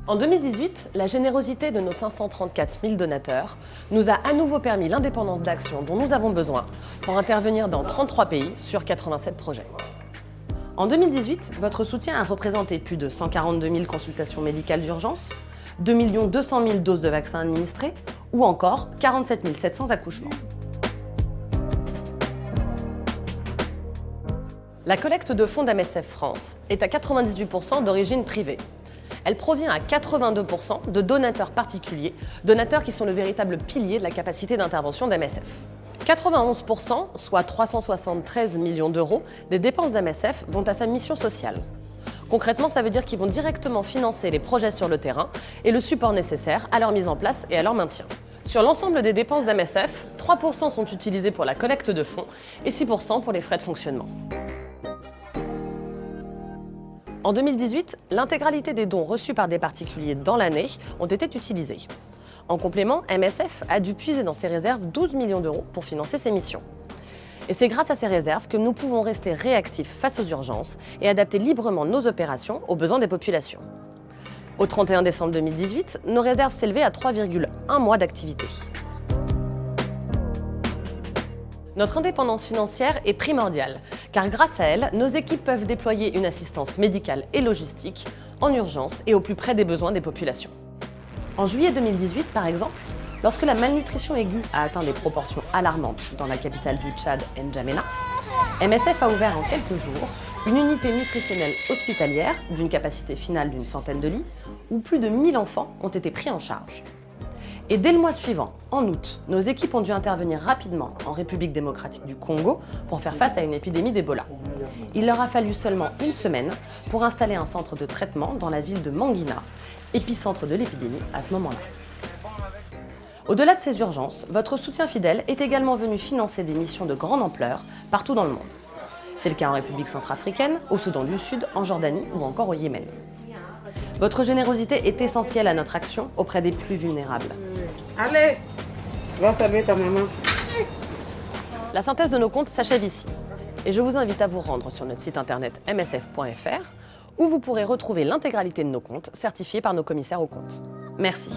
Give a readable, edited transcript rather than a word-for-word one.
En 2018, la générosité de nos 534 000 donateurs nous a à nouveau permis l'indépendance d'action dont nous avons besoin pour intervenir dans 33 pays sur 87 projets. En 2018, votre soutien a représenté plus de 142 000 consultations médicales d'urgence, 2 200 000 doses de vaccins administrées ou encore 47 700 accouchements. La collecte de fonds d'MSF France est à 98% d'origine privée. Elle provient à 82% de donateurs particuliers, donateurs qui sont le véritable pilier de la capacité d'intervention d'MSF. 91%, soit 373 millions d'euros, des dépenses d'MSF vont à sa mission sociale. Concrètement, ça veut dire qu'ils vont directement financer les projets sur le terrain et le support nécessaire à leur mise en place et à leur maintien. Sur l'ensemble des dépenses d'MSF, 3% sont utilisés pour la collecte de fonds et 6% pour les frais de fonctionnement. En 2018, l'intégralité des dons reçus par des particuliers dans l'année ont été utilisés. En complément, MSF a dû puiser dans ses réserves 12 millions d'euros pour financer ses missions. Et c'est grâce à ces réserves que nous pouvons rester réactifs face aux urgences et adapter librement nos opérations aux besoins des populations. Au 31 décembre 2018, nos réserves s'élevaient à 3,1 mois d'activité. Notre indépendance financière est primordiale, car grâce à elle, nos équipes peuvent déployer une assistance médicale et logistique en urgence et au plus près des besoins des populations. En juillet 2018, par exemple, lorsque la malnutrition aiguë a atteint des proportions alarmantes dans la capitale du Tchad, N'Djamena, MSF a ouvert en quelques jours une unité nutritionnelle hospitalière d'une capacité finale d'une centaine de lits, où plus de 1000 enfants ont été pris en charge. Et dès le mois suivant, en août, nos équipes ont dû intervenir rapidement en République démocratique du Congo pour faire face à une épidémie d'Ebola. Il leur a fallu seulement une semaine pour installer un centre de traitement dans la ville de Mangina, épicentre de l'épidémie à ce moment-là. Au-delà de ces urgences, votre soutien fidèle est également venu financer des missions de grande ampleur partout dans le monde. C'est le cas en République centrafricaine, au Soudan du Sud, en Jordanie ou encore au Yémen. Votre générosité est essentielle à notre action auprès des plus vulnérables. Allez, va saluer ta maman. La synthèse de nos comptes s'achève ici. Et je vous invite à vous rendre sur notre site internet msf.fr où vous pourrez retrouver l'intégralité de nos comptes certifiés par nos commissaires aux comptes. Merci.